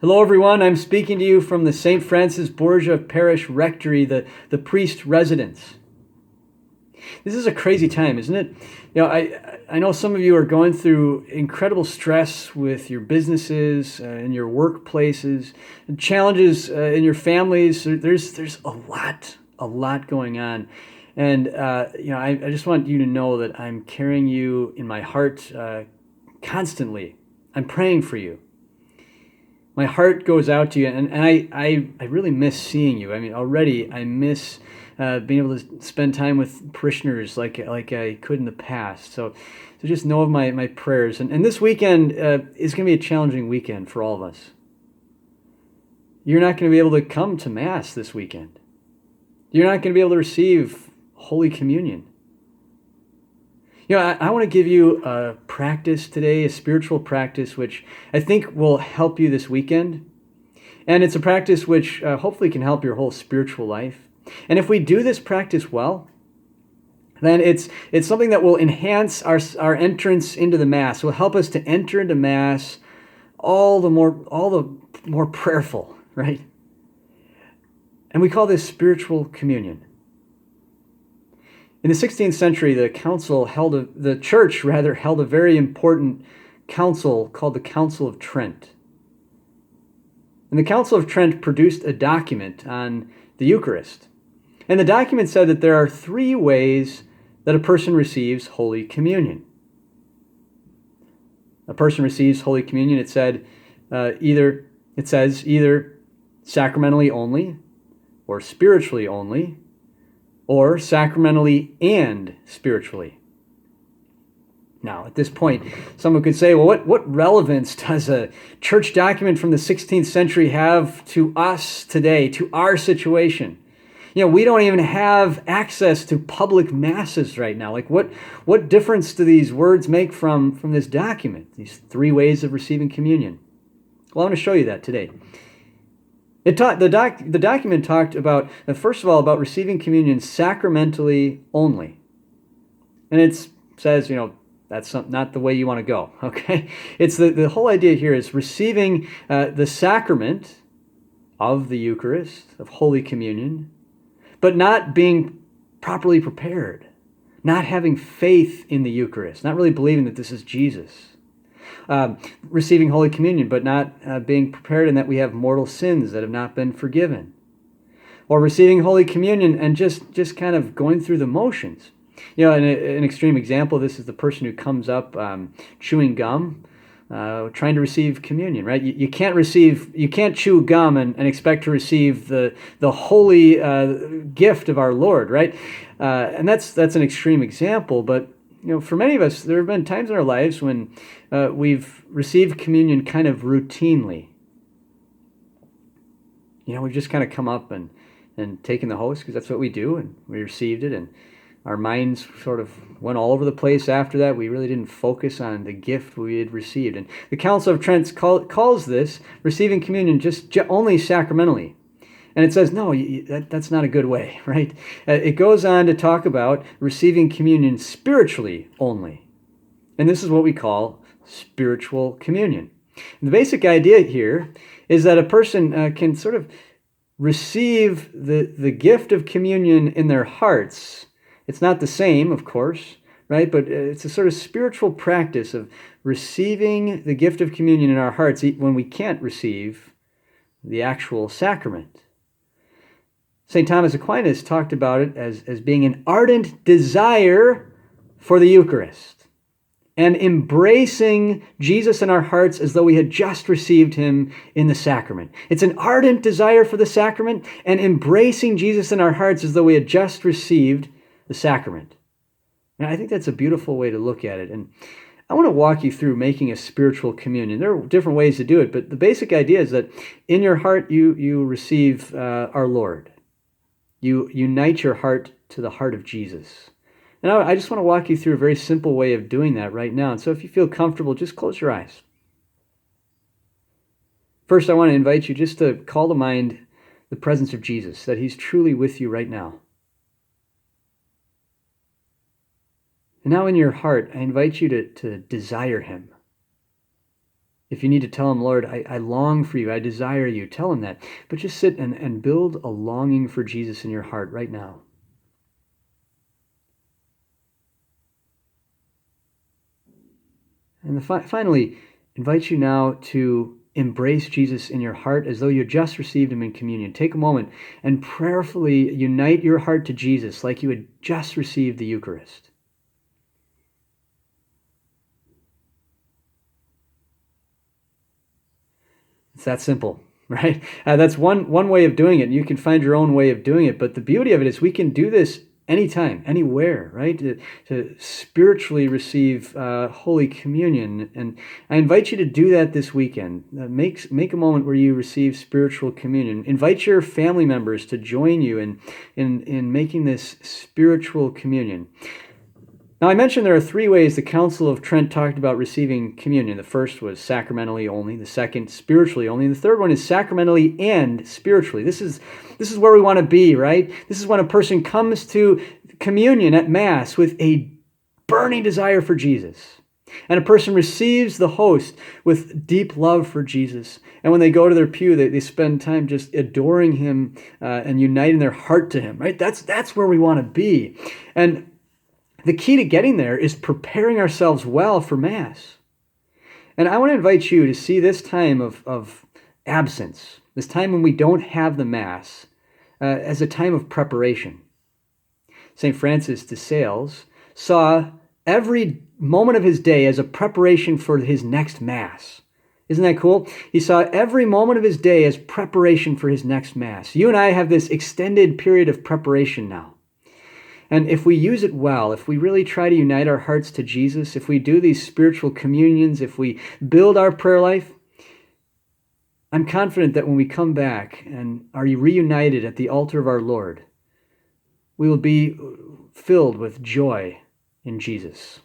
Hello, everyone. I'm speaking to you from the St. Francis Borgia Parish Rectory, the priest residence. This is a crazy time, isn't it? I know some of you are going through incredible stress with your businesses, in your workplaces, and challenges in your families. There's a lot going on. And, I just want you to know that I'm carrying you in my heart constantly. I'm praying for you. My heart goes out to you, and I really miss seeing you. I mean, already I miss being able to spend time with parishioners like I could in the past. So just know of my prayers. And this weekend is going to be a challenging weekend for all of us. You're not going to be able to come to Mass this weekend. You're not going to be able to receive Holy Communion. I want to give you a practice today, a spiritual practice, which I think will help you this weekend. And it's a practice which hopefully can help your whole spiritual life. And if we do this practice well, then it's something that will enhance our entrance into the Mass. It will help us to enter into Mass all the more prayerful, right? And we call this spiritual communion. In the 16th century, the church held a very important council called the Council of Trent. And the Council of Trent produced a document on the Eucharist. And the document said that there are 3 ways that a person receives Holy Communion. A person receives Holy Communion, it says either sacramentally only, or spiritually only, or sacramentally and spiritually. Now, at this point, someone could say, well, what relevance does a church document from the 16th century have to us today, to our situation? We don't even have access to public masses right now. Like, what difference do these words make from this document, these 3 ways of receiving communion? Well, I want to show you that today. The document talked about, first of all, about receiving communion sacramentally only. And it says, that's not the way you want to go, okay? It's the whole idea here is receiving the sacrament of the Eucharist, of Holy Communion, but not being properly prepared, not having faith in the Eucharist, not really believing that this is Jesus. Receiving Holy Communion, but not being prepared in that we have mortal sins that have not been forgiven. Or receiving Holy Communion and just kind of going through the motions. An extreme example of this is the person who comes up chewing gum, trying to receive communion, right? You can't chew gum and expect to receive the holy gift of our Lord, right? And that's an extreme example, but for many of us, there have been times in our lives when we've received communion kind of routinely. We've just kind of come up and taken the host because that's what we do, and we received it, and our minds sort of went all over the place after that. We really didn't focus on the gift we had received. And the Council of Trent calls this receiving communion just only sacramentally. And it says, no, that's not a good way, right? It goes on to talk about receiving communion spiritually only. And this is what we call spiritual communion. And the basic idea here is that a person can sort of receive the gift of communion in their hearts. It's not the same, of course, right? But it's a sort of spiritual practice of receiving the gift of communion in our hearts when we can't receive the actual sacrament. St. Thomas Aquinas talked about it as being an ardent desire for the Eucharist and embracing Jesus in our hearts as though we had just received him in the sacrament. It's an ardent desire for the sacrament and embracing Jesus in our hearts as though we had just received the sacrament. And I think that's a beautiful way to look at it. And I want to walk you through making a spiritual communion. There are different ways to do it, but the basic idea is that in your heart you receive our Lord. You unite your heart to the heart of Jesus. And I just want to walk you through a very simple way of doing that right now. And so if you feel comfortable, just close your eyes. First, I want to invite you just to call to mind the presence of Jesus, that he's truly with you right now. And now in your heart, I invite you to desire him. If you need to tell him, Lord, I long for you, I desire you, tell him that. But just sit and build a longing for Jesus in your heart right now. And finally, invite you now to embrace Jesus in your heart as though you just received him in communion. Take a moment and prayerfully unite your heart to Jesus like you had just received the Eucharist. It's that simple, right? That's one way of doing it. And you can find your own way of doing it. But the beauty of it is we can do this anytime, anywhere, right? To spiritually receive Holy Communion. And I invite you to do that this weekend. Make a moment where you receive spiritual communion. Invite your family members to join you in making this spiritual communion. Now, I mentioned there are three ways the Council of Trent talked about receiving communion. The first was sacramentally only, the second spiritually only, and the third one is sacramentally and spiritually. This is where we want to be, right? This is when a person comes to communion at Mass with a burning desire for Jesus. And a person receives the host with deep love for Jesus. And when they go to their pew, they spend time just adoring him and uniting their heart to him, right? That's where we want to be. And the key to getting there is preparing ourselves well for Mass. And I want to invite you to see this time of absence, this time when we don't have the Mass, as a time of preparation. St. Francis de Sales saw every moment of his day as a preparation for his next Mass. Isn't that cool? He saw every moment of his day as preparation for his next Mass. You and I have this extended period of preparation now. And if we use it well, if we really try to unite our hearts to Jesus, if we do these spiritual communions, if we build our prayer life, I'm confident that when we come back and are reunited at the altar of our Lord, we will be filled with joy in Jesus.